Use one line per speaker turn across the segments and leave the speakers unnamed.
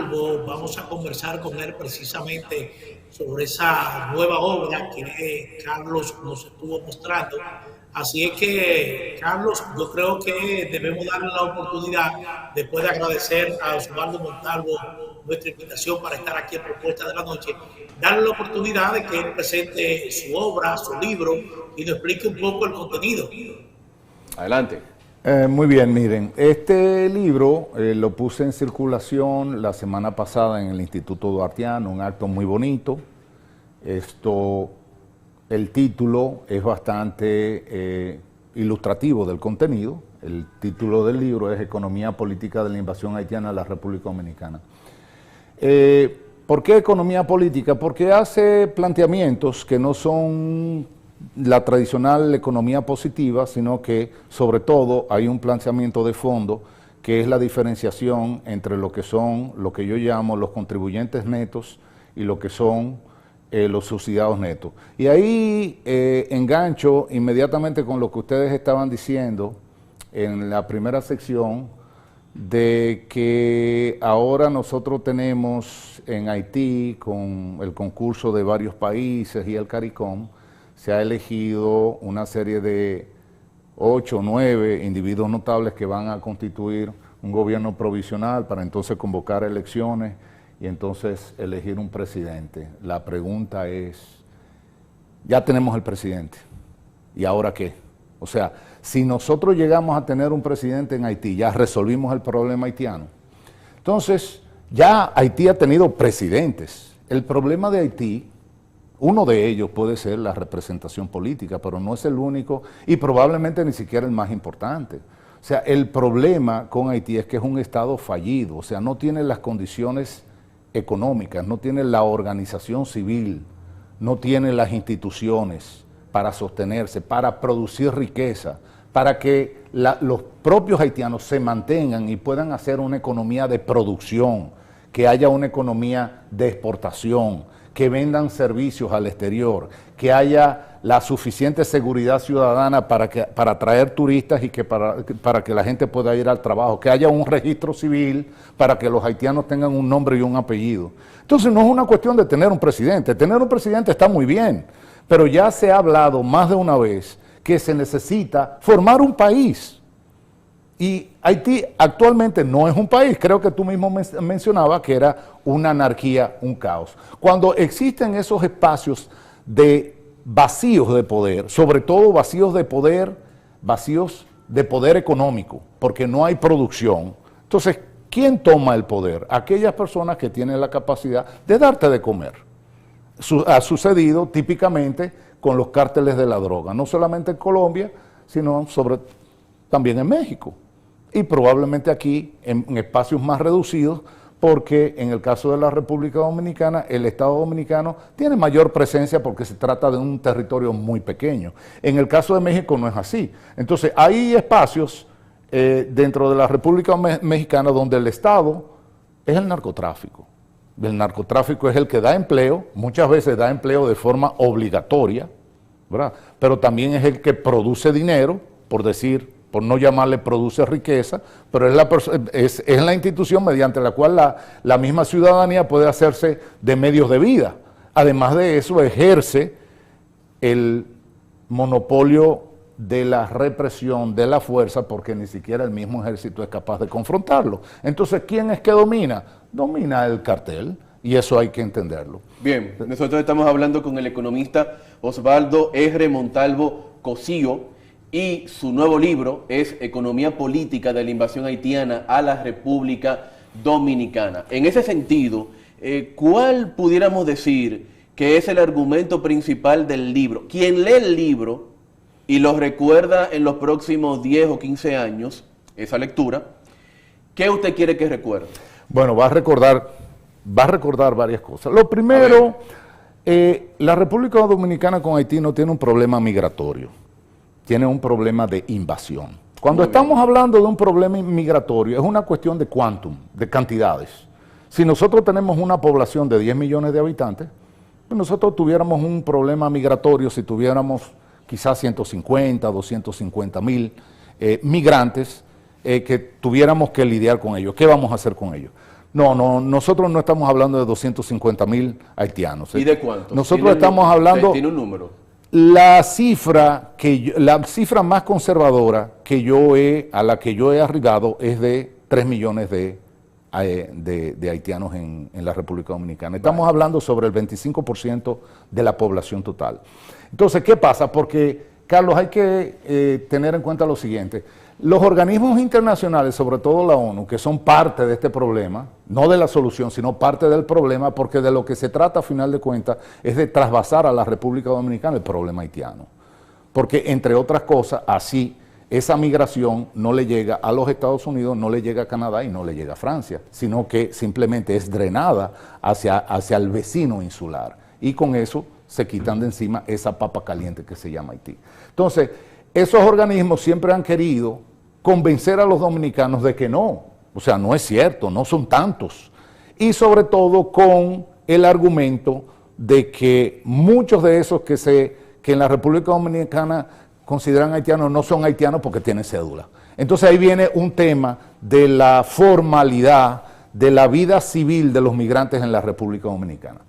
Montalvo. Vamos a conversar con él precisamente sobre esa nueva obra que Carlos nos estuvo mostrando. Así es que, Carlos, yo creo que debemos darle la oportunidad, después de agradecer a Osvaldo Montalvo nuestra invitación para estar aquí en Propuesta de la Noche, darle la oportunidad de que él presente su obra, su libro, y nos explique un poco el contenido.
Adelante.
Muy bien, miren, este libro lo puse en circulación la semana pasada en el Instituto Duartiano, un acto muy bonito. El título es bastante ilustrativo del contenido. El título del libro es Economía Política de la Invasión Haitiana a la República Dominicana. ¿Por qué economía política? Porque hace planteamientos que no son la tradicional economía positiva, sino que sobre todo hay un planteamiento de fondo que es la diferenciación entre lo que son, lo que yo llamo los contribuyentes netos y lo que son los subsidiados netos. Y ahí engancho inmediatamente con lo que ustedes estaban diciendo en la primera sección, de que ahora nosotros tenemos en Haití, con el concurso de varios países y el CARICOM, se ha elegido una serie de 8 o 9 individuos notables que van a constituir un gobierno provisional para entonces convocar elecciones y entonces elegir un presidente. La pregunta es, ya tenemos el presidente, ¿y ahora qué? O sea, si nosotros llegamos a tener un presidente en Haití, ya resolvimos el problema haitiano. Entonces, ya Haití ha tenido presidentes. El problema de Haití, uno de ellos puede ser la representación política, pero no es el único y probablemente ni siquiera el más importante. O sea, el problema con Haití es que es un Estado fallido, o sea, no tiene las condiciones económicas, no tiene la organización civil, no tiene las instituciones para sostenerse, para producir riqueza, para que los propios haitianos se mantengan y puedan hacer una economía de producción, que haya una economía de exportación, que vendan servicios al exterior, que haya la suficiente seguridad ciudadana para atraer turistas y para que la gente pueda ir al trabajo, que haya un registro civil para que los haitianos tengan un nombre y un apellido. Entonces no es una cuestión de tener un presidente está muy bien, pero ya se ha hablado más de una vez que se necesita formar un país. Y Haití actualmente no es un país, creo que tú mismo mencionabas que era una anarquía, un caos. Cuando existen esos espacios de vacíos de poder, sobre todo vacíos de poder económico, porque no hay producción, entonces, ¿quién toma el poder? Aquellas personas que tienen la capacidad de darte de comer. Ha sucedido típicamente con los cárteles de la droga, no solamente en Colombia, sino también en México. Y probablemente aquí en espacios más reducidos, porque en el caso de la República Dominicana, el Estado Dominicano tiene mayor presencia porque se trata de un territorio muy pequeño. En el caso de México no es así. Entonces hay espacios dentro de la República Mexicana donde el Estado es el narcotráfico. El narcotráfico es el que da empleo, muchas veces da empleo de forma obligatoria, ¿verdad? Pero también es el que produce dinero, por no llamarle produce riqueza, pero es la institución mediante la cual la misma ciudadanía puede hacerse de medios de vida. Además de eso, ejerce el monopolio de la represión, de la fuerza, porque ni siquiera el mismo ejército es capaz de confrontarlo. Entonces, ¿quién es que domina? Domina el cartel, y eso hay que entenderlo.
Bien, nosotros estamos hablando con el economista Osvaldo R. Montalvo Cosío, y su nuevo libro es Economía Política de la Invasión Haitiana a la República Dominicana. En ese sentido, ¿cuál pudiéramos decir que es el argumento principal del libro? Quien lee el libro y lo recuerda en los próximos 10 o 15 años, esa lectura, ¿qué usted quiere que recuerde?
Bueno, va a recordar varias cosas. Lo primero, la República Dominicana con Haití no tiene un problema migratorio, tiene un problema de invasión. Cuando estamos hablando de un problema migratorio, es una cuestión de quantum, de cantidades. Si nosotros tenemos una población de 10 millones de habitantes, pues nosotros tuviéramos un problema migratorio si tuviéramos quizás 150, 250 mil migrantes que tuviéramos que lidiar con ellos. ¿Qué vamos a hacer con ellos? No, nosotros no estamos hablando de 250.000 haitianos.
¿Y de cuántos?
Nosotros estamos hablando...
¿Tiene un número?
La cifra más conservadora a la que yo he arribado es de 3 millones de haitianos en la República Dominicana. Estamos hablando sobre el 25% de la población total. Entonces, ¿qué pasa? Porque, Carlos, hay que tener en cuenta lo siguiente. Los organismos internacionales, sobre todo la ONU, que son parte de este problema, no de la solución, sino parte del problema, porque de lo que se trata, a final de cuentas, es de trasvasar a la República Dominicana el problema haitiano. Porque, entre otras cosas, así esa migración no le llega a los Estados Unidos, no le llega a Canadá y no le llega a Francia, sino que simplemente es drenada hacia el vecino insular. Y con eso se quitan de encima esa papa caliente que se llama Haití. Entonces, esos organismos siempre han querido convencer a los dominicanos de que no, o sea, no es cierto, no son tantos. Y sobre todo con el argumento de que muchos de esos que en la República Dominicana consideran haitianos no son haitianos porque tienen cédula. Entonces ahí viene un tema de la formalidad de la vida civil de los migrantes en la República Dominicana.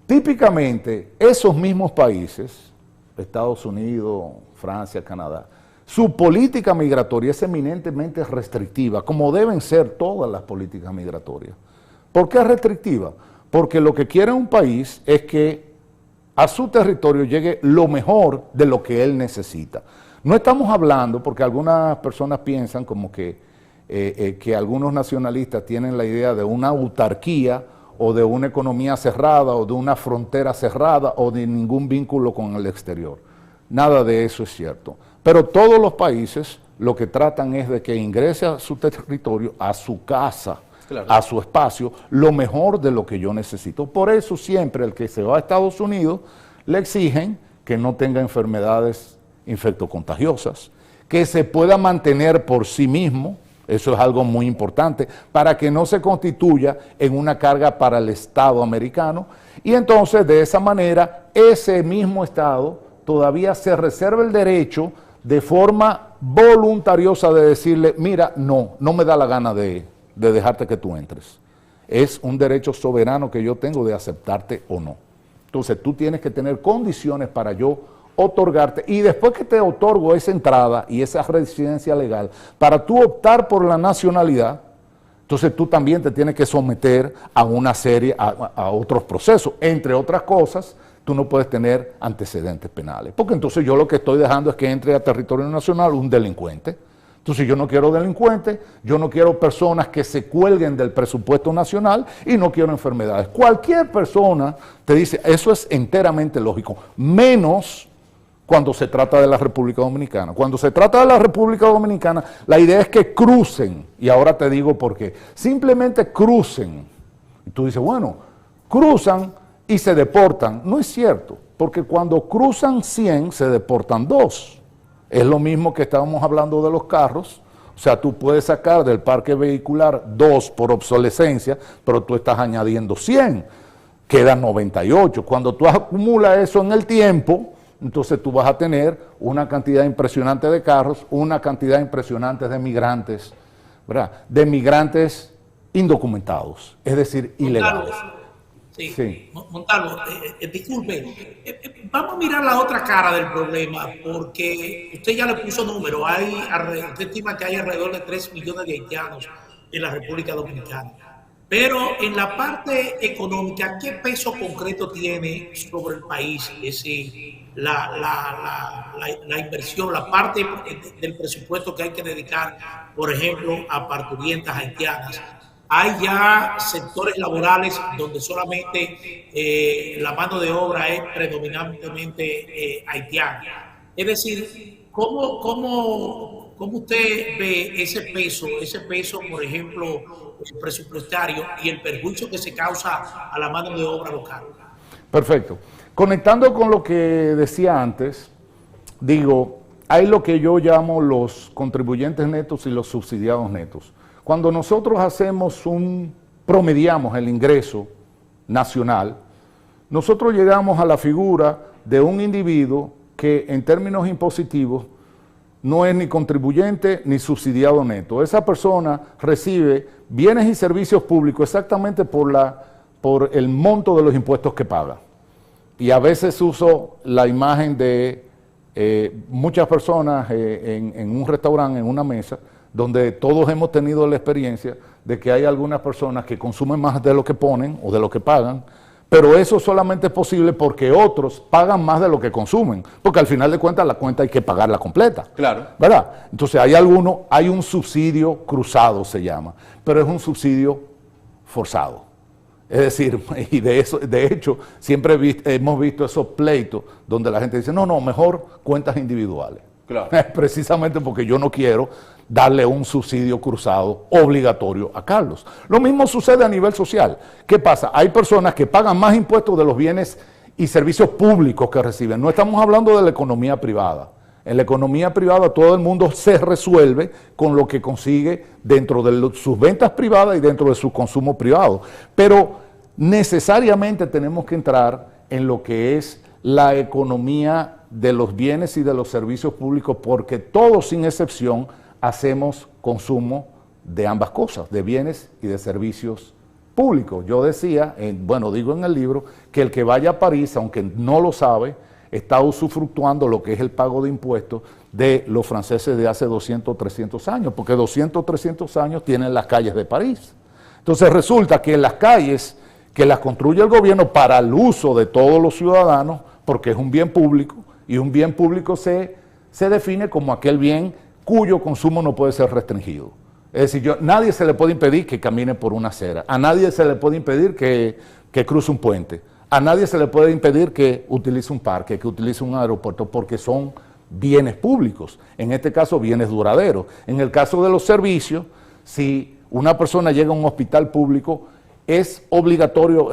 Típicamente, esos mismos países, Estados Unidos, Francia, Canadá, su política migratoria es eminentemente restrictiva, como deben ser todas las políticas migratorias. ¿Por qué es restrictiva? Porque lo que quiere un país es que a su territorio llegue lo mejor de lo que él necesita. No estamos hablando, porque algunas personas piensan como que algunos nacionalistas tienen la idea de una autarquía o de una economía cerrada o de una frontera cerrada o de ningún vínculo con el exterior. Nada de eso es cierto. Pero todos los países lo que tratan es de que ingrese a su territorio, a su casa, claro, a su espacio, lo mejor de lo que yo necesito. Por eso siempre el que se va a Estados Unidos le exigen que no tenga enfermedades infectocontagiosas, que se pueda mantener por sí mismo, eso es algo muy importante, para que no se constituya en una carga para el Estado americano, y entonces de esa manera ese mismo Estado todavía se reserva el derecho de forma voluntariosa de decirle, mira, no me da la gana de dejarte que tú entres. Es un derecho soberano que yo tengo de aceptarte o no. Entonces tú tienes que tener condiciones para yo otorgarte, y después que te otorgo esa entrada y esa residencia legal, para tú optar por la nacionalidad, entonces tú también te tienes que someter a una serie, a otros procesos. Entre otras cosas, tú no puedes tener antecedentes penales, porque entonces yo lo que estoy dejando es que entre a territorio nacional un delincuente. Entonces yo no quiero delincuentes, yo no quiero personas que se cuelguen del presupuesto nacional y no quiero enfermedades. Cualquier persona te dice, eso es enteramente lógico, menos cuando se trata de la República Dominicana. Cuando se trata de la República Dominicana, la idea es que crucen, y ahora te digo por qué, simplemente crucen. Y tú dices, bueno, cruzan y se deportan. No es cierto, porque cuando cruzan 100, se deportan 2. Es lo mismo que estábamos hablando de los carros. O sea, tú puedes sacar del parque vehicular 2 por obsolescencia, pero tú estás añadiendo 100. Quedan 98. Cuando tú acumulas eso en el tiempo, entonces tú vas a tener una cantidad impresionante de carros, una cantidad impresionante de migrantes, ¿verdad? De migrantes indocumentados, es decir, ilegales.
Sí. Montalvo, disculpe, vamos a mirar la otra cara del problema, porque usted ya le puso número, usted estima que hay alrededor de 3 millones de haitianos en la República Dominicana. Pero en la parte económica, ¿qué peso concreto tiene sobre el país? Es decir, la inversión, la parte del presupuesto que hay que dedicar, por ejemplo, a parturientas haitianas. Hay ya sectores laborales donde solamente la mano de obra es predominantemente haitiana. Es decir, ¿cómo usted ve ese peso, por ejemplo, presupuestario y el perjuicio que se causa a la mano de obra local?
Perfecto. Conectando con lo que decía antes, digo, hay lo que yo llamo los contribuyentes netos y los subsidiados netos. Cuando nosotros promediamos el ingreso nacional, nosotros llegamos a la figura de un individuo que en términos impositivos no es ni contribuyente ni subsidiado neto. Esa persona recibe bienes y servicios públicos exactamente por el monto de los impuestos que paga. Y a veces uso la imagen de muchas personas en un restaurante, en una mesa, donde todos hemos tenido la experiencia de que hay algunas personas que consumen más de lo que ponen o de lo que pagan, pero eso solamente es posible porque otros pagan más de lo que consumen, porque al final de cuentas la cuenta hay que pagarla completa.
Claro.
¿Verdad? Entonces hay un subsidio cruzado, se llama, pero es un subsidio forzado. Es decir, y de hecho, siempre hemos visto esos pleitos donde la gente dice, no, mejor cuentas individuales.
Claro.
Precisamente porque yo no quiero darle un subsidio cruzado obligatorio a Carlos. Lo mismo sucede a nivel social. ¿Qué pasa? Hay personas que pagan más impuestos de los bienes y servicios públicos que reciben. No estamos hablando de la economía privada. En la economía privada todo el mundo se resuelve con lo que consigue dentro de sus ventas privadas y dentro de su consumo privado. Pero necesariamente tenemos que entrar en lo que es la economía de los bienes y de los servicios públicos, porque todos sin excepción hacemos consumo de ambas cosas, de bienes y de servicios públicos. Yo decía, digo en el libro, que el que vaya a París, aunque no lo sabe, está usufructuando lo que es el pago de impuestos de los franceses de hace 200, 300 años, porque 200, 300 años tienen las calles de París. Entonces resulta que las calles que las construye el gobierno para el uso de todos los ciudadanos, porque es un bien público, y un bien público se define como aquel bien cuyo consumo no puede ser restringido. Es decir, nadie se le puede impedir que camine por una acera, a nadie se le puede impedir que cruce un puente, a nadie se le puede impedir que utilice un parque, que utilice un aeropuerto, porque son bienes públicos, en este caso bienes duraderos. En el caso de los servicios, si una persona llega a un hospital público, es obligatorio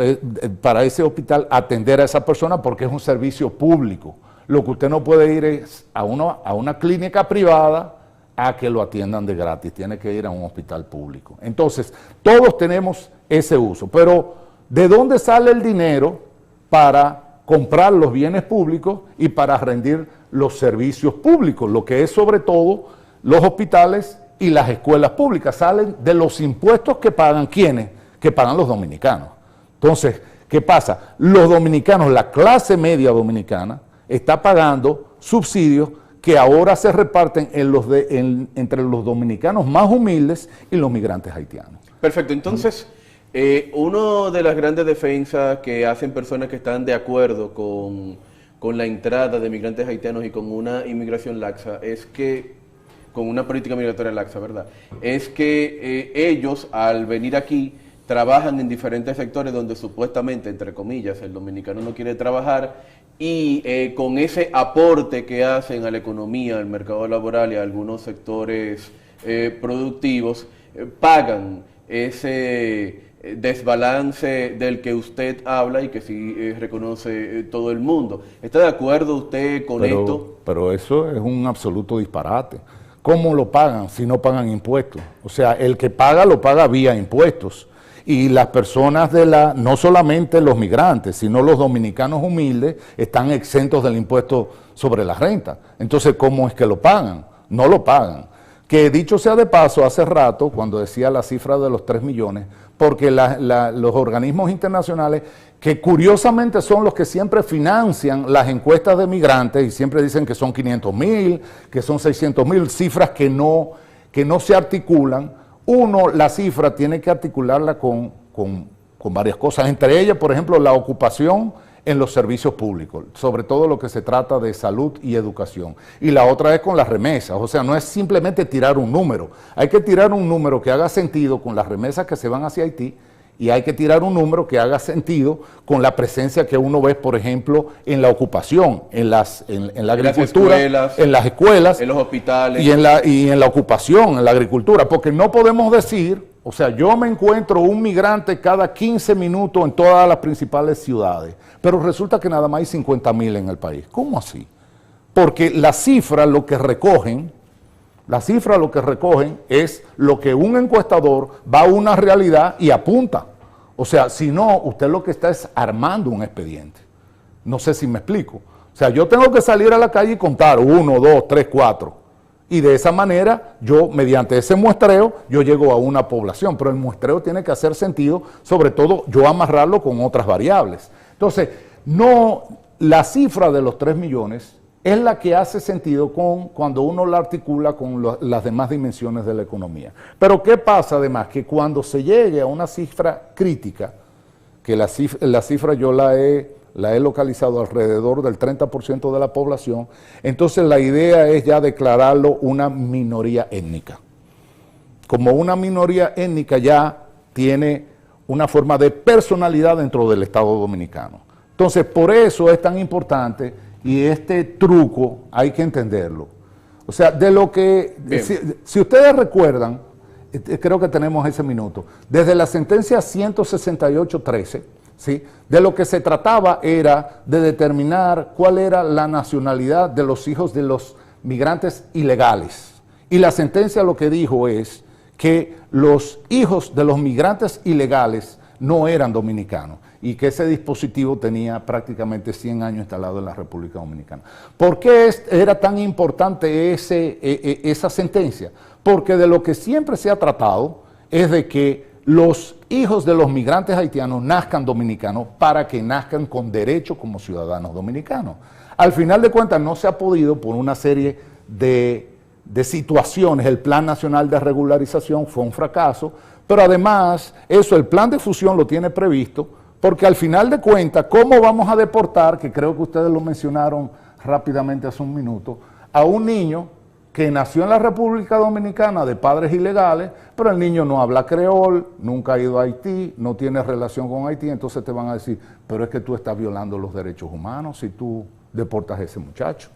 para ese hospital atender a esa persona porque es un servicio público. Lo que usted no puede ir es a una clínica privada a que lo atiendan de gratis, tiene que ir a un hospital público. Entonces, todos tenemos ese uso, pero ¿de dónde sale el dinero para comprar los bienes públicos y para rendir los servicios públicos? Lo que es sobre todo los hospitales y las escuelas públicas salen de los impuestos que pagan. ¿Quiénes? Que pagan los dominicanos. Entonces, ¿qué pasa? Los dominicanos, la clase media dominicana, está pagando subsidios que ahora se reparten entre los dominicanos más humildes y los migrantes haitianos.
Perfecto, entonces, una de las grandes defensas que hacen personas que están de acuerdo con la entrada de migrantes haitianos y con una inmigración laxa es que, con una política migratoria laxa, ¿verdad? Es que ellos, al venir aquí, trabajan en diferentes sectores donde supuestamente, entre comillas, el dominicano no quiere trabajar y con ese aporte que hacen a la economía, al mercado laboral y a algunos sectores productivos, pagan ese desbalance del que usted habla y que sí reconoce todo el mundo. ¿Está de acuerdo usted con esto? Pero eso es un absoluto disparate. ¿Cómo lo pagan si no pagan impuestos? O sea, el que paga lo paga vía impuestos. Y las personas no solamente los migrantes, sino los dominicanos humildes, están exentos del impuesto sobre la renta. Entonces, ¿cómo es que lo pagan? No lo pagan. Que dicho sea de paso, hace rato, cuando decía la cifra de los 3 millones, porque los organismos internacionales, que curiosamente son los que siempre financian las encuestas de migrantes, y siempre dicen que son 500,000, que son 600,000, cifras que no se articulan. La cifra tiene que articularla con varias cosas, entre ellas, por ejemplo, la ocupación en los servicios públicos, sobre todo lo que se trata de salud y educación. Y la otra es con las remesas, o sea, no es simplemente tirar un número, hay que tirar un número que haga sentido con las remesas que se van hacia Haití, y hay que tirar un número que haga sentido con la presencia que uno ve, por ejemplo, en la ocupación, en la agricultura, en las escuelas, en los hospitales
y en la ocupación, en la agricultura, porque no podemos decir, o sea, yo me encuentro un migrante cada 15 minutos en todas las principales ciudades, pero resulta que nada más hay 50,000 en el país. ¿Cómo así? Porque la cifra lo que recogen es lo que un encuestador va a una realidad y apunta. O sea, si no, usted lo que está es armando un expediente. No sé si me explico. O sea, yo tengo que salir a la calle y contar 1, 2, 3, 4. Y de esa manera, yo, mediante ese muestreo, yo llego a una población. Pero el muestreo tiene que hacer sentido, sobre todo yo amarrarlo con otras variables. Entonces, no, la cifra de los 3 millones es la que hace sentido cuando uno la articula con las demás dimensiones de la economía. Pero ¿qué pasa además? Que cuando se llegue a una cifra crítica, que la cifra yo la he localizado alrededor del 30% de la población, entonces la idea es ya declararlo una minoría étnica. Como una minoría étnica ya tiene una forma de personalidad dentro del Estado dominicano. Entonces, por eso es tan importante, y este truco hay que entenderlo. O sea, de lo que, si ustedes recuerdan, creo que tenemos ese minuto, desde la sentencia 168.13, ¿sí?, de lo que se trataba era de determinar cuál era la nacionalidad de los hijos de los migrantes ilegales. Y la sentencia lo que dijo es que los hijos de los migrantes ilegales no eran dominicanos y que ese dispositivo tenía prácticamente 100 años instalado en la República Dominicana. ¿Por qué era tan importante esa sentencia? Porque de lo que siempre se ha tratado es de que los hijos de los migrantes haitianos nazcan dominicanos para que nazcan con derecho como ciudadanos dominicanos. Al final de cuentas no se ha podido por una serie de situaciones. El Plan Nacional de Regularización fue un fracaso, pero además eso, el plan de fusión lo tiene previsto, porque al final de cuentas, ¿cómo vamos a deportar, que creo que ustedes lo mencionaron rápidamente hace un minuto, a un niño que nació en la República Dominicana de padres ilegales, pero el niño no habla creol, nunca ha ido a Haití, no tiene relación con Haití? Entonces te van a decir, pero es que tú estás violando los derechos humanos si tú deportas a ese muchacho.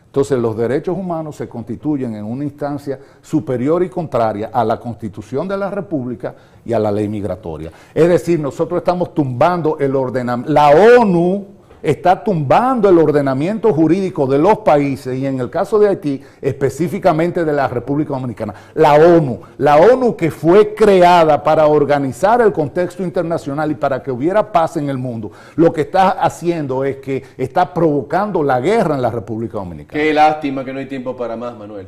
Entonces los derechos humanos se constituyen en una instancia superior y contraria a la Constitución de la República y a la ley migratoria. Es decir, nosotros estamos tumbando el ordenamiento, la ONU está tumbando el ordenamiento jurídico de los países, y en el caso de Haití, específicamente de la República Dominicana, la ONU que fue creada para organizar el contexto internacional y para que hubiera paz en el mundo, lo que está haciendo es que está provocando la guerra en la República Dominicana.
Qué lástima que no hay tiempo para más, Manuel.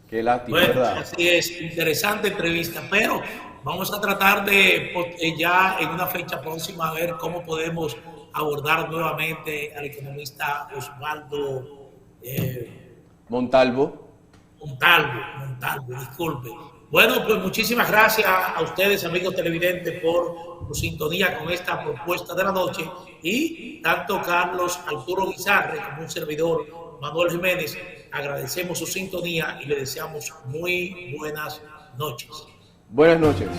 Qué lástima,
bueno,
¿verdad?
Así es, interesante entrevista, pero vamos a tratar de ya en una fecha próxima a ver cómo podemos abordar nuevamente al economista Osvaldo
Montalvo,
disculpe. Bueno, pues muchísimas gracias a ustedes, amigos televidentes, por su sintonía con esta propuesta de la noche, y tanto Carlos Arturo Guizarre como un servidor, Manuel Jiménez, agradecemos su sintonía y le deseamos muy buenas noches.
buenas noches.